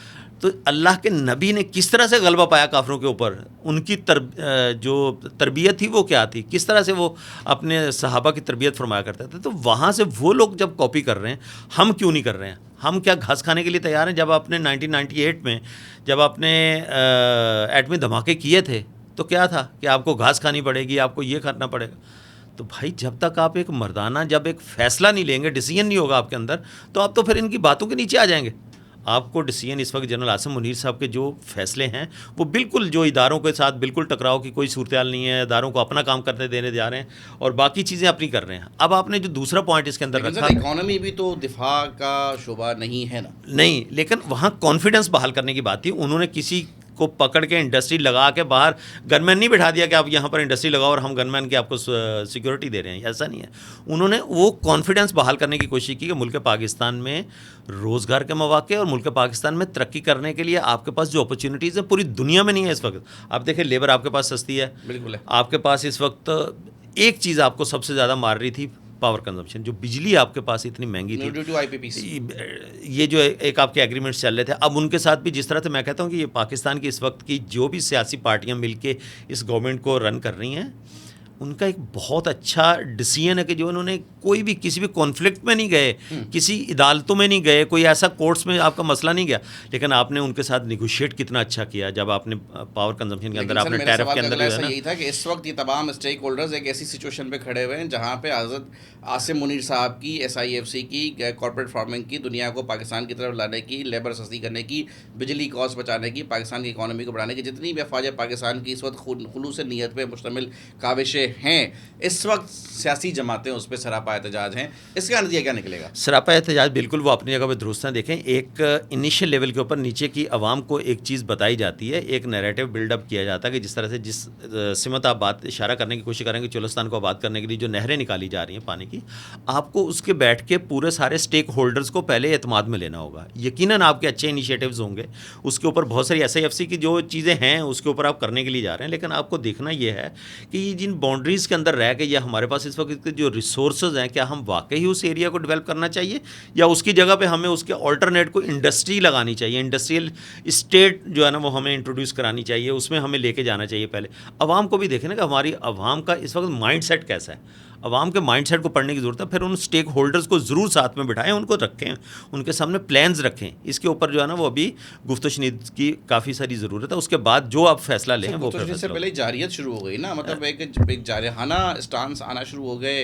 तो अल्लाह के नबी ने किस तरह से गलबा पाया काफिरों के ऊपर, उनकी जो तरबियत थी वो क्या थी, किस तरह से वो अपने सहाबा की तरबियत फरमाया करते थे। तो वहाँ से वो लोग जब कॉपी कर रहे हैं, हम क्यों नहीं कर रहे हैं? हम क्या घास खाने के लिए तैयार हैं? जब आपने 1998 में जब आपने एटमी धमाके किए थे तो क्या था कि आपको घास खानी पड़ेगी, आपको ये करना पड़ेगा। तो भाई जब तक आप एक मर्दाना जब एक फ़ैसला नहीं लेंगे, डिसीजन नहीं होगा आपके अंदर, तो आप तो फिर इनकी बातों के नीचे आ जाएंगे। आपको डिसीजन इस वक्त जनरल आसिम मुनीर साहब के जो फैसले हैं वो बिल्कुल जो इदारों के साथ बिल्कुल टकराव की कोई सूरत नहीं है, इदारों को अपना काम करने देने जा रहे हैं और बाकी चीज़ें अपनी कर रहे हैं। अब आपने जो दूसरा पॉइंट इसके अंदर रखा, इकोनॉमी भी तो दिफा का शोबा नहीं है ना। नहीं, लेकिन वहाँ कॉन्फिडेंस बहाल करने की बात थी। उन्होंने किसी को पकड़ के इंडस्ट्री लगा के बाहर गनमैन नहीं बिठा दिया कि आप यहाँ पर इंडस्ट्री लगाओ और हम गनमैन की आपको सिक्योरिटी दे रहे हैं, ऐसा नहीं है। उन्होंने वो कॉन्फिडेंस बहाल करने की कोशिश की कि मुल्क पाकिस्तान में रोज़गार के मौके और मुल्क पाकिस्तान में तरक्की करने के लिए आपके पास जो अपॉर्चुनिटीज़ हैं पूरी दुनिया में नहीं है इस वक्त। आप देखें, लेबर आपके पास सस्ती है, बिल्कुल है। आपके पास इस वक्त एक चीज़ आपको सबसे ज़्यादा मार रही थी, पावर कंजम्पशन। जो बिजली आपके पास इतनी महंगी थी, ये जो एक आपके एग्रीमेंट्स चल रहे थे, अब उनके साथ भी जिस तरह से मैं कहता हूँ कि ये पाकिस्तान की इस वक्त की जो भी सियासी पार्टियां मिलके इस गवर्नमेंट को रन कर रही हैं, उनका एक बहुत अच्छा डिसीजन है कि जो उन्होंने कोई भी किसी भी कॉन्फ्लिक्ट में नहीं गए, किसी अदालतों में नहीं गए, कोई ऐसा कोर्ट्स में आपका मसला नहीं गया, लेकिन आपने उनके साथ निगोशिएट कितना अच्छा किया। जब आपने पावर कंजम्पशन के अंदर, आपने टैरिफ के अंदर, ऐसा यही था कि इस वक्त ये तमाम स्टेक होल्डर्स एक ऐसी सिचुएशन पे खड़े हुए हैं जहाँ पे हज़रत आसिम मुनीर साहब की SIFC की कॉर्पोरेट फार्मिंग की दुनिया को पाकिस्तान की तरफ लाने की, लेबर सस्ती करने की, बिजली कॉस्ट बचाने की, पाकिस्तान की इकॉनमी को बढ़ाने की जितनी भी अफवाज पाकिस्तान की इस वक्त खुलूस नीयत पे मुश्तमिल काविशें हैं, इस वक्त सियासी जमातें उस पर सरापा एहतजाज हैं, इसका नतीजा क्या निकलेगा? सरापा एहतजाज बिल्कुल वो अपनी जगह पर दुरुस्त हैं। देखें, एक इनिशियल लेवल के ऊपर नीचे की आवाम को एक चीज़ बताई जाती है, एक नैरेटिव बिल्डअप किया जाता है कि जिस तरह से जिस सिमत आप बात इशारा करने की कोशिश करेंगे चोलिस्तान को आबाद करने के लिए जो नहरें निकाली जा रही हैं पानी की, आपको उसके बैठ के पूरे सारे स्टेक होल्डर्स को पहले एतमाद में लेना होगा। यकीनन आपके अच्छे इनिशिएटिव्स होंगे, उसके ऊपर बहुत सारी SIFC की जो चीज़ें हैं उसके ऊपर आप करने के लिए जा रहे हैं, लेकिन आपको देखना ये है कि ये जिन बाउंड्रीज़ के अंदर रह के या हमारे पास इस वक्त जो रिसोर्सेज हैं, क्या हम वाकई उस एरिया को डेवलप करना चाहिए या उसकी जगह पे हमें उसके ऑल्टरनेट को इंडस्ट्री लगानी चाहिए, इंडस्ट्रियल स्टेट जो है ना वो हमें इंट्रोड्यूस करानी चाहिए, उसमें हमें लेके जाना चाहिए। पहले आवाम को भी देखें ना कि हमारी आवाम का इस वक्त माइंडसेट कैसा है, आवाम के माइंडसेट को पढ़ने की ज़रूरत है। फिर उन स्टेक होल्डर्स को ज़रूर साथ में बिठाएं, उनको रखें, उनके सामने प्लान्स रखें, इसके ऊपर जो है ना वो अभी गुफ्तगू शनीद की काफ़ी सारी ज़रूरत है। उसके बाद जो आप फैसला लें वो तो से पहले जारियत शुरू हो गई ना, मतलब एक जारहाना स्टांस आना शुरू हो गए,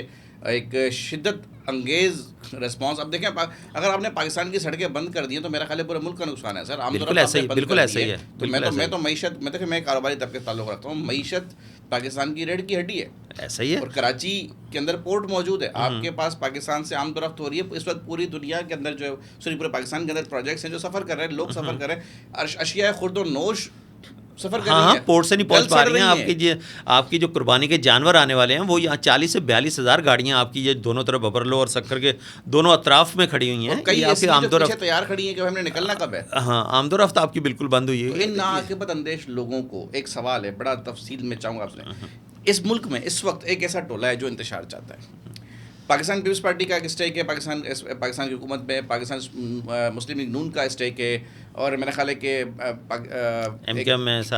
एक शिद्दत अंगेज रिस्पांस। अब देखें, अगर आपने पाकिस्तान की सड़कें बंद कर दी हैं तो मेरा ख्याल है पूरे मुल्क का नुकसान है सर। बिल्कुल ऐसा ही है। तो मैं तो मईशत, मैं देखिए मैं कारोबारी तबके से ताल्लुक़ रखता हूँ, मईशत पाकिस्तान की रीढ़ की हड्डी है, ऐसा ही है। और कराची के अंदर पोर्ट मौजूद है, आपके पास पाकिस्तान से आम रफ्त हो रही है। इस वक्त पूरी दुनिया के अंदर जो है, पूरे पाकिस्तान के अंदर प्रोजेक्ट्स हैं जो सफ़र कर रहे हैं, लोग सफ़र कर रहे हैं, अशिया खुर्द और नोश सफ़र कर रही है, पोर्ट से नहीं पहुंच पा रही हैं। आपकी जो कुर्बानी के जानवर आने वाले हैं वो यहाँ 40 से 42 हज़ार गाड़ियाँ आपकी ये दोनों तरफ बबरलो और सक्कर के दोनों अतराफ में खड़ी हुई हैं। कई ऐसी पीछे तैयार खड़ी हैं कि हमने निकलना कब है। हाँ, आमदोरफ्त आपकी बिल्कुल बंद हुई है। इन नाआकिबत अंदेश लोगों को एक सवाल है, बड़ा तफसील में चाहूँगा आपसे। इस मुल्क में इस वक्त एक ऐसा टोला है जो इंतशार चाहता है। पाकिस्तान पीपल्स पार्टी का एक स्टेक है पाकिस्तान की हुकूमत में, पाकिस्तान मुस्लिम लीग नून का स्टेक है, और मेरा ख्याल है कि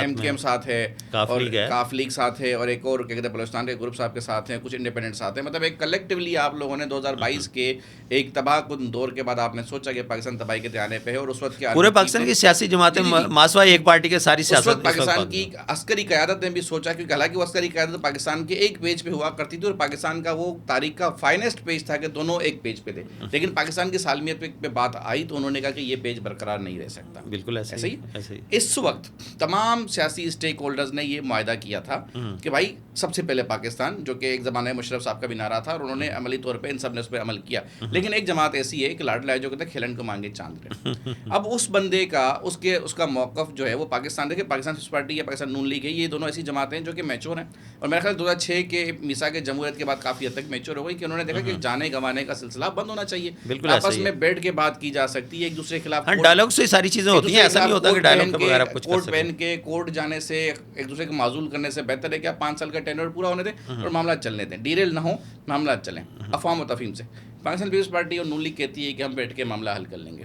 MKM साथ है, और काफ लीग साथ है, और एक और क्या कहते हैं बलूचिस्तान के ग्रुप साहब के साथ हैं, कुछ इंडिपेंडेंट साथ हैं। मतलब एक कलेक्टिवली आप लोगों ने 2022 के एक तबाहकुन दौर के बाद आपने सोचा कि पाकिस्तान तबाही के आने पे है, और उस वक्त क्या पूरे पाकिस्तान की सियासी जमातें मासवा एक पार्टी के सारी सियासत, पाकिस्तान की अस्करी क़यादत ने भी सोचा, क्योंकि हालांकि वो अस्करी क़यादत पाकिस्तान के एक पेज पे हुआ करती थी और पाकिस्तान का वो तारीख का फाइनेस्ट पेज था कि दोनों एक पेज पे थे, लेकिन पाकिस्तान की सालमियत पे बात आई तो उन्होंने कहा कि ये पेज बरकरार नहीं रह सकता। बिल्कुल ऐसे ही। इस वक्त तमाम सियासी स्टेक होल्डर्स ने ये मुआहदा किया था कि भाई सबसे पहले पाकिस्तान, जो कि एक ज़माने में मुशर्रफ साहब का भी नारा था, और उन्होंने अमली तौर पे इन सब ने उस पर अमल किया। लेकिन एक जमात ऐसी है कि लाडला है जो कहते हैं खिलन को मांगे चांद रहे। अब उस बंदे का उसका मौक़िफ़ जो है वो पाकिस्तान, देखिए पाकिस्तान पीपल्स पार्टी या पाकिस्तान नून लीग है, ये दोनों ऐसी जमातें हैं जो कि मैच्योर हैं, और मेरा ख्याल 2006 के मीसा के जमहूरियत के बाद काफ़ी हद तक मैच्योर हो गई कि उन्होंने देखा कि जाने गंवाने का सिलसिला बंद होना चाहिए, आपस में बैठ के बात की जा सकती है, एक दूसरे के खिलाफ डायलॉग से सारी चीज़ें होती हैं। ऐसा नहीं होता कि डायलॉग के बगैर आप कुछ कोर्ट पहन के कोर्ट जाने से, एक दूसरे को माजूल करने से बेहतर है कि आप 5 साल का टेन्योर पूरा होने दें और मामला चलने दें, डीरेल ना हो, मामला चलें अफवाह व तफहीम से। पाकिस्तान पीपल्स पार्टी और नून लीग कहती है कि हम बैठ के मामला हल कर लेंगे।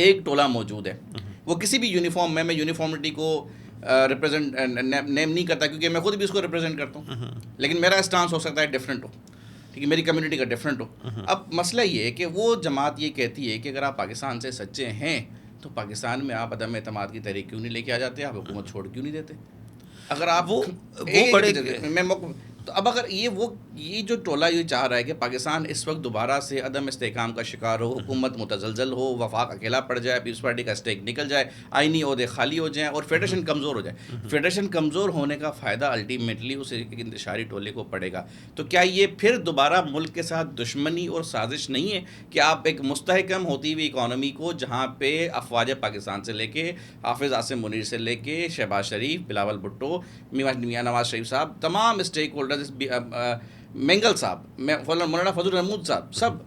एक टोला मौजूद है, वो किसी भी यूनिफॉर्म में, मैं यूनिफॉर्मिटी को रिप्रेजेंट नेम नहीं करता क्योंकि मैं खुद भी उसको रिप्रेजेंट करता हूँ, लेकिन मेरा स्टांस हो सकता है डिफरेंट हो, ठीक है, मेरी कम्युनिटी का डिफरेंट हो। अब मसला ये है कि वो जमात ये कहती है कि अगर आप पाकिस्तान से सच्चे हैं तो पाकिस्तान में आप अदम एतमाद की तहरीक क्यों नहीं लेके आ जाते, आप हुकूमत छोड़ क्यों नहीं देते? अगर आप वो बड़े तो अब अगर ये जो टोला ये चाह रहा है कि पाकिस्तान इस वक्त दोबारा से अदम इस्तेहकाम का शिकार हो, हुकूमत मुतज़लज़ल हो, वफाक अकेला पड़ जाए, पीपल्स पार्टी का स्टेक निकल जाए, आइनी ओहदे खाली हो जाएँ और फेडरेशन कमज़ोर हो जाए। फेडरेशन कमज़ोर होने का फ़ायदा अल्टीमेटली उस एक इंतशारी टोले को पड़ेगा। तो क्या ये फिर दोबारा मुल्क के साथ दुश्मनी और साजिश नहीं है कि आप एक मुस्तहकम होती हुई इकानमी को, जहाँ पे अफवाज पाकिस्तान से लेके हाफिज़ आसिम मुनीर से लेके शहबाज शरीफ, बिलावल भुट्टो, मियां नवाज शरीफ साहब, तमाम स्टेक होल्डर, मेंगल साहब, मौलाना फजल महमूद साहब, सब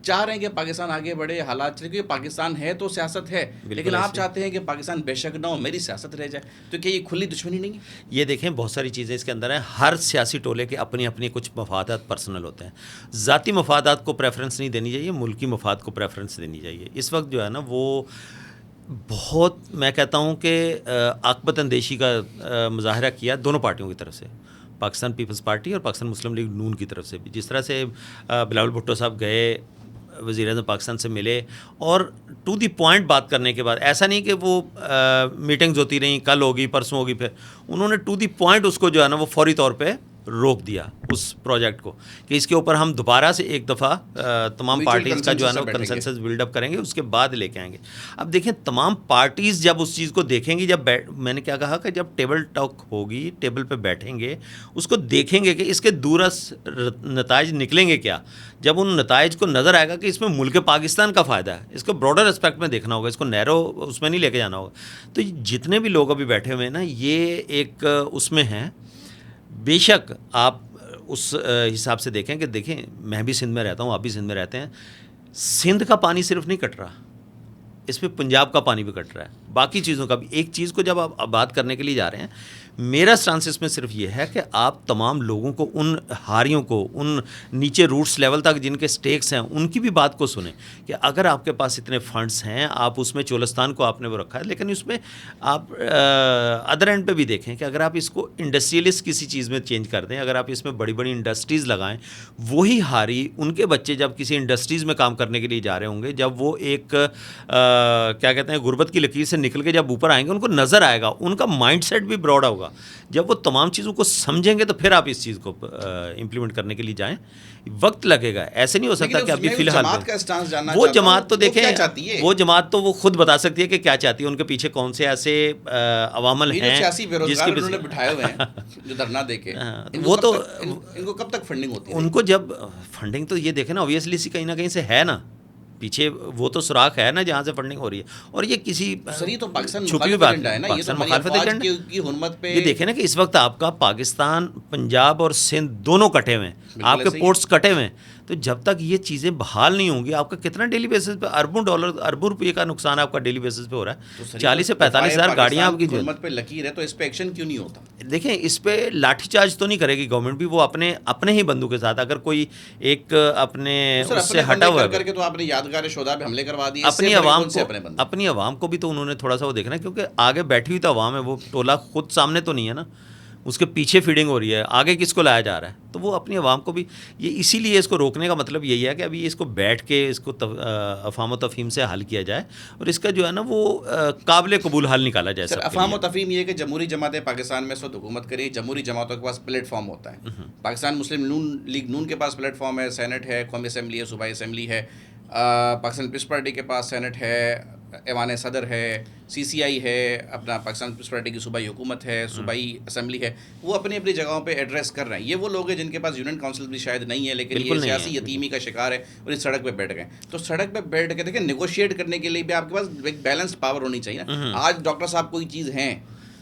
चाह रहे हैं कि पाकिस्तान आगे बढ़े, हालात चले, क्योंकि पाकिस्तान है तो सियासत है, लेकिन आप चाहते हैं कि पाकिस्तान बेशक ना हो, मेरी सियासत रह जाए। तो क्या ये खुली दुश्मनी नहीं है? ये देखें, बहुत सारी चीज़ें इसके अंदर हैं। हर सियासी टोले के अपनी अपनी कुछ मफादात पर्सनल होते हैं। ज़ाती मफादात को प्रेफरेंस नहीं देनी चाहिए, मुल्की मफाद को प्रेफरेंस देनी चाहिए। इस वक्त जो है ना वो बहुत, मैं कहता हूँ कि आकबत अंदेशी का मुजाहरा किया दोनों पार्टियों की तरफ से, पाकिस्तान पीपल्स पार्टी और पाकिस्तान मुस्लिम लीग नून की तरफ से भी। जिस तरह से बिलावल भुट्टो साहब गए, वज़ीर-ए-आज़म पाकिस्तान से मिले और टू दी पॉइंट बात करने के बाद, ऐसा नहीं कि वो मीटिंग्स होती रहीं, कल होगी परसों होगी, फिर उन्होंने टू दी पॉइंट उसको जो है ना वो फौरी तौर पे रोक दिया उस प्रोजेक्ट को कि इसके ऊपर हम दोबारा से एक दफ़ा तमाम Mutual पार्टीज़ का जो है ना consensus से कंसेंसस बिल्डअप करेंगे, उसके बाद लेके आएंगे। अब देखें तमाम पार्टीज़ जब उस चीज़ को देखेंगी, जब मैंने क्या कहा कि जब टेबल टॉक होगी, टेबल पे बैठेंगे, उसको देखेंगे कि इसके दूरस्थ नताइज निकलेंगे क्या। जब उन नताइज को नज़र आएगा कि इसमें मुल्क पाकिस्तान का फ़ायदा है, इसको ब्रॉडर एस्पेक्ट में देखना होगा, इसको नैरो उसमें नहीं लेके जाना होगा। तो जितने भी लोग अभी बैठे हुए हैं ना, ये एक उसमें हैं। बेशक आप उस हिसाब से देखें कि देखें, मैं भी सिंध में रहता हूँ, आप भी सिंध में रहते हैं। सिंध का पानी सिर्फ नहीं कट रहा, इसमें पंजाब का पानी भी कट रहा है, बाकी चीज़ों का भी। एक चीज़ को जब आप बात करने के लिए जा रहे हैं, मेरा स्टांस इसमें सिर्फ ये है कि आप तमाम लोगों को, उन हारियों को, उन नीचे रूट्स लेवल तक जिनके स्टेक्स हैं, उनकी भी बात को सुने कि अगर आपके पास इतने फंड्स हैं, आप उसमें चोलस्तान को आपने वो रखा है, लेकिन उसमें आप अदर एंड पे भी देखें कि अगर आप इसको इंडस्ट्रियलिस्ट किसी चीज़ में चेंज कर दें, अगर आप इसमें बड़ी बड़ी इंडस्ट्रीज़ लगाएं, वही हारी उनके बच्चे जब किसी इंडस्ट्रीज़ में काम करने के लिए जा रहे होंगे, जब वो एक क्या कहते हैं, गुर्बत की लकीर से निकल के जब ऊपर आएंगे, उनको नज़र आएगा, उनका माइंडसेट भी ब्रॉड होगा। जब वो तमाम चीज़ों को समझेंगे तो फिर आप इस चीज़ को इम्प्लीमेंट करने के लिए जाएं। वक्त लगेगा, ऐसे नहीं हो सकता कि अभी फिलहाल वो जमात तो देखें, वो जमात तो वो खुद बता सकती है कि क्या चाहती है, उनके पीछे कौन से ऐसे अवामल हैं जिसके उन्होंने बिठाए हुए हैं जो धरना देके, वो तो इनको कब तक फंडिंग होती है? उनको जब फंडिंग तो ये देखें ना, ऑब्वियसली सी कहीं ना कहीं से है ना, पीछे वो तो सुराख है ना जहाँ से फंडिंग हो रही है। और ये किसी तो पाकिस्तान छुपी हुई बात है ना, ये तो मुखालिफत की हुर्मत पे। ये देखें ना कि इस वक्त आपका पाकिस्तान, पंजाब और सिंध दोनों कटे हुए हैं, आपके पोर्ट्स कटे हुए हैं। तो जब तक ये चीज़ें बहाल नहीं होंगी, आपका कितना डेली बेसिस पे अरबों डॉलर, अरबों रुपये का नुकसान आपका डेली बेसिस पे हो रहा है। तो 40 से 45 हज़ार गाड़ियाँ आपकी हुर्मत पे लकीर है, तो इस पे एक्शन क्यों नहीं होता? देखें, इस पे लाठीचार्ज तो नहीं करेगी गवर्नमेंट भी, वो अपने ही बंदों के साथ, अगर कोई एक अपने उससे हटा हुआ करके, तो आपने यादगार शोधा पे हमले करवा दिए अपनी आवाम को भी तो उन्होंने थोड़ा सा वो देखना है, क्योंकि आगे बैठी हुई तो आवाम है, वो टोला खुद सामने तो नहीं है ना, उसके पीछे फीडिंग हो रही है, आगे किसको लाया जा रहा है। तो वो अपनी आवाम को भी ये, इसीलिए इसको रोकने का मतलब यही है कि अभी इसको बैठ के इसको अफाम तफ़हीम से हल किया जाए, और इसका जो है ना वो काबिल कबूल हल निकाला जाए। सर, अफाम तफ़हीम ये कि जमहूरी जमातें पाकिस्तान में इस वक्त हुकूमत करें, जमहूरी जमातों के पास प्लेटफॉर्म होता है। पाकिस्तान मुस्लिम लीग नून के पास प्लेटफॉर्म है, सेनेट है, कौमी असम्बली है, सूबाई असम्बली है, पाकिस्तान पीपल्स पार्टी के पास सेनेट है, ऐवान सदर है, CCI है, अपना पाकिस्तान पीपल्स पार्टी की सूबाई हुकूमत है, सूबाई असम्बली है, वो अपनी अपनी जगहों पे एड्रेस कर रहे हैं। ये वो लोग हैं जिनके पास यूनियन काउंसिल भी शायद नहीं है, लेकिन ये सियासी यतीमी का शिकार है और इस सड़क पे बैठ गए। तो सड़क पे बैठ के देखें, नेगोशिएट करने के लिए भी आपके पास एक बैलेंस्ड पावर होनी चाहिए ना। आज डॉक्टर साहब कोई चीज़ हैं,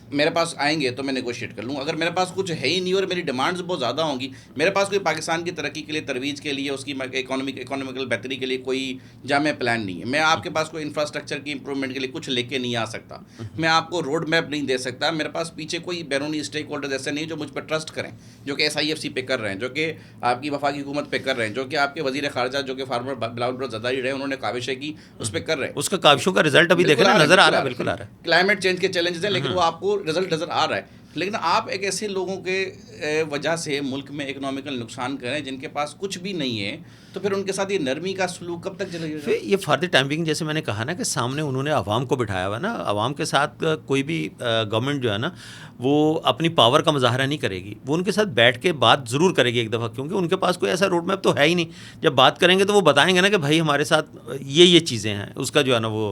मेरे पास आएंगे तो मैं नेगोशिएट कर लूँ। अगर मेरे पास कुछ है ही नहीं और मेरी डिमांड्स बहुत ज़्यादा होंगी, मेरे पास कोई पाकिस्तान की तरक्की के लिए, तरवीज के लिए, उसकी इकोनॉमिकल बेहतरी के लिए कोई जामे प्लान नहीं है। मैं आपके पास कोई इंफ्रास्ट्रक्चर की इंप्रूवमेंट के लिए कुछ लेके नहीं आ सकता, मैं आपको रोड मैप नहीं दे सकता। मेरे पास पीछे कोई बैरूनी स्टेक होल्डर्स ऐसे नहीं जो मुझ पर ट्रस्ट करें, जो कि SIFC पे कर रहे हैं, जो कि आपकी वफाकी हुकूमत पे कर रहे हैं, जो कि आपके वज़ीर ख़ारजा जो कि फार्मर बिलावल भुट्टो ज़रदारी रहे, उन्होंने काविशें की, उस पर कर रहे हैं। उसका काविशों का रिजल्ट अभी देखना नज़र आ रहा है, बिल्कुल आ रहा है। क्लाइमेट चेंज के चैलेंजेस हैं, लेकिन वो आपको रिजल्ट नज़र आ रहा है। लेकिन आप एक ऐसे लोगों के वजह से मुल्क में इकोनॉमिकल नुकसान करें जिनके पास कुछ भी नहीं है, तो फिर उनके साथ ये नरमी का सलूक कब तक चलेगा? फिर ये फॉर द टाइम बिंग, जैसे मैंने कहा ना कि सामने उन्होंने आवाम को बिठाया हुआ ना, आवाम के साथ कोई भी गवर्नमेंट जो है ना वो अपनी पावर का मुजाहरा नहीं करेगी, वो उनके साथ बैठ के बात ज़रूर करेगी एक दफ़ा, क्योंकि उनके पास कोई ऐसा रोड मैप तो है ही नहीं। जब बात करेंगे तो वो बताएंगे ना कि भाई हमारे साथ ये चीज़ें हैं, उसका जो है ना वो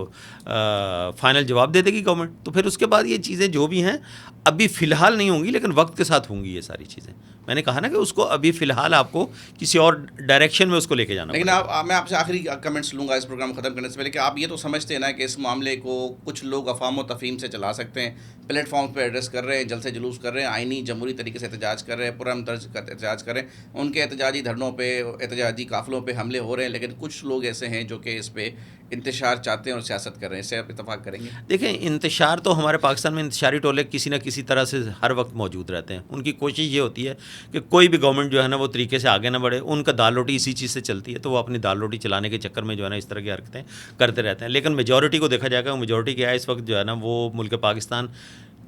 फाइनल जवाब दे देगी गवर्नमेंट। तो फिर उसके बाद ये चीज़ें जो भी हैं अभी फ़िलहाल नहीं होंगी, लेकिन वक्त के साथ होंगी ये सारी चीज़ें। मैंने कहा ना कि उसको अभी फ़िलहाल आपको किसी और डायरेक्शन में उसको लेके जाना। लेकिन मैं आपसे आखिरी कमेंट्स लूँगा इस प्रोग्राम ख़त्म करने से पहले कि आप ये तो समझते हैं ना कि इस मामले को कुछ लोग अफवाम और तफ़हीम से चला सकते हैं, प्लेटफॉर्म पे एड्रेस कर रहे हैं, जलसे जुलूस कर रहे हैं, आइनी जमहूरी तरीके से एहतजाज कर रहे हैं, पुरअमन तर्ज का एहतजाज कर रहे हैं, उनके एहतजाजी धरनों पे, एहतजाजी काफ़िलों पे हमले हो रहे हैं। लेकिन कुछ लोग ऐसे हैं जो कि इस पर इंतशार चाहते हैं और सियासत कर रहे हैं। इससे आप इत्तफाक करेंगे? देखें, इंतशार तो हमारे पाकिस्तान में इंतशारी टोले किसी न किसी तरह से हर वक्त मौजूद रहते हैं। उनकी कोशिश ये होती है कि कोई भी गवर्नमेंट जो है ना वो तरीके से आगे ना बढ़े, उनका दाल रोटी इसी चीज़ से चलती है, तो वो अपनी दाल रोटी चलाने के चक्कर में जो है ना इस तरह की हरकतें करते रहते हैं। लेकिन मेजॉरिटी को देखा जाएगा, मेजॉरिटी क्या है इस वक्त जो है ना वो मुल्क पाकिस्तान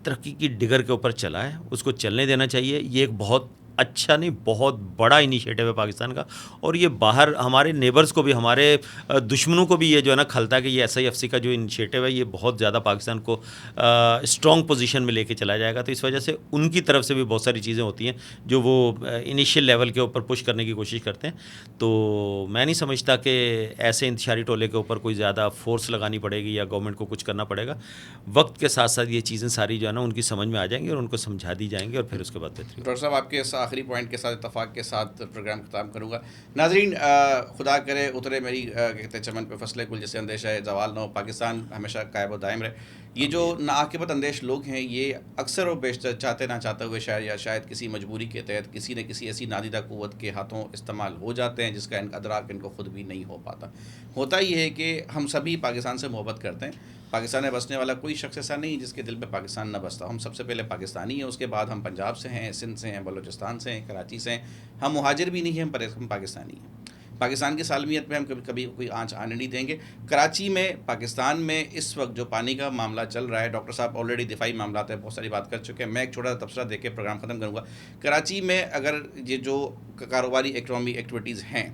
तरक्की की डिगर के ऊपर चला है, उसको चलने देना चाहिए। ये एक बहुत अच्छा नहीं, बहुत बड़ा इनिशिएटिव है पाकिस्तान का। और ये बाहर हमारे नेबर्स को भी, हमारे दुश्मनों को भी ये जो है ना खलता है कि ये SIFC का जो इनिशिएटिव है ये बहुत ज़्यादा पाकिस्तान को स्ट्रॉन्ग पोजीशन में लेके चला जाएगा। तो इस वजह से उनकी तरफ से भी बहुत सारी चीज़ें होती हैं जो वो इनिशियल लेवल के ऊपर पुश करने की कोशिश करते हैं। तो मैं नहीं समझता कि ऐसे इंतशारी टोले के ऊपर कोई ज़्यादा फोर्स लगानी पड़ेगी या गवर्नमेंट को कुछ करना पड़ेगा। वक्त के साथ साथ ये चीज़ें सारी जो है ना उनकी समझ में आ जाएंगी और उनको समझा दी जाएंगी और फिर उसके बाद बेहतरी। डॉक्टर साहब, आपके इस आखिरी पॉइंट के साथ इत्तफाक के साथ प्रोग्राम ख़त्म करूँगा। नाजरीन, खुदा करे उतरे मेरी कहते हैं चमन पे फसले कुल, जिससे अंदेशा है ज़वाल न हो, पाकिस्तान हमेशा कायम व दायम रहे। ये जो नाआकिबत अंदेश लोग हैं ये अक्सर और बेशतर चाहते ना चाहते हुए शायद किसी मजबूरी के तहत किसी न किसी ऐसी नादीदा क़ुव्वत के हाथों इस्तेमाल हो जाते हैं जिसका अदराक इनको ख़ुद भी नहीं हो पाता। होता ये है कि हम सभी पाकिस्तान से मोहब्बत करते हैं। पाकिस्तान में बसने वाला कोई शख्स ऐसा नहीं जिसके दिल में पाकिस्तान न बसता। हम सबसे पहले पाकिस्तानी हैं, उसके बाद हम पंजाब से हैं, सिंध से हैं, बलूचिस्तान से हैं, कराची से हैं। हम मुहाजिर भी नहीं हैं, हम पाकिस्तानी हैं। पाकिस्तान की सालमियत में हम कभी कभी कोई आँच आने नहीं देंगे। कराची में, पाकिस्तान में इस वक्त जो पानी का मामला चल रहा है, डॉक्टर साहब ऑलरेडी दिफाई मामला है, बहुत सारी बात कर चुके हैं। मैं एक छोटा सा तबसरा दे के प्रोग्राम ख़त्म करूँगा। कराची में अगर ये जो कारोबारी इकनॉमी एक्टिविटीज़ हैं,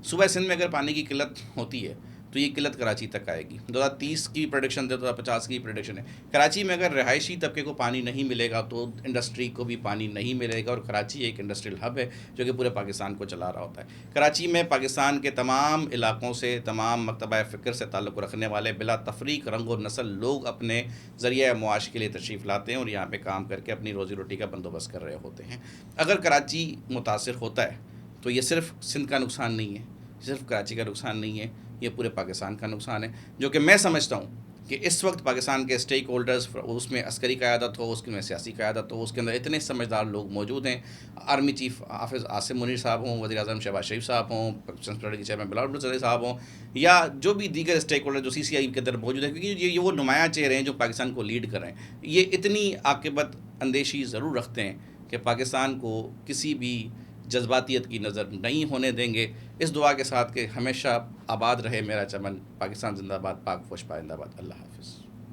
सुबह सिंध में अगर पानी की किल्लत होती है तो ये किल्लत कराची तक आएगी। 2030 की प्रेडिक्शन है, 2050 की प्रेडिक्शन है। कराची में अगर रहायशी तबके को पानी नहीं मिलेगा तो इंडस्ट्री को भी पानी नहीं मिलेगा। और कराची एक इंडस्ट्रियल हब है जो कि पूरे पाकिस्तान को चला रहा होता है। कराची में पाकिस्तान के तमाम इलाकों से, तमाम मकतबा फ़िक्र से ताल्लुक़ रखने वाले बिला तफरीक रंग और नस्ल लोग अपने ज़रिए मुआश के लिए तशरीफ़ लाते हैं और यहाँ पर काम करके अपनी रोज़ी रोटी का बंदोबस्त कर रहे होते हैं। अगर कराची मुतासिर होता है तो ये सिर्फ सिंध का नुकसान नहीं है, सिर्फ कराची का नुकसान नहीं है, ये पूरे पाकिस्तान का नुकसान है। जो कि मैं समझता हूँ कि इस वक्त पाकिस्तान के स्टेक होल्डर्स, उसमें अस्करी क़यादत हो, उसमें सियासी क़यादत हो, उसके अंदर इतने समझदार लोग मौजूद हैं। आर्मी चीफ हाफिज़ आसिम मुनीर साहब हों, वज़ीर-ए-आज़म शहबाज शरीफ साहब हों, सेक्रेटरी के चेयरमैन बिलावल भुट्टो साहब हों, या जो भी दीगर स्टेक होल्डर जो CCI के अंदर मौजूद हैं, क्योंकि ये वो नुमायाँ चेहरे हैं जो पाकिस्तान को लीड कर रहे हैं। ये इतनी आक़िबत अंदेशी ज़रूर रखते हैं कि पाकिस्तान को किसी भी जज्बातियत की नज़र नहीं होने देंगे। इस दुआ के साथ कि हमेशा आबाद रहे मेरा चमन, पाकिस्तान जिंदाबाद, पाक फौज पाइंदाबाद। अल्लाह हाफ़िज़।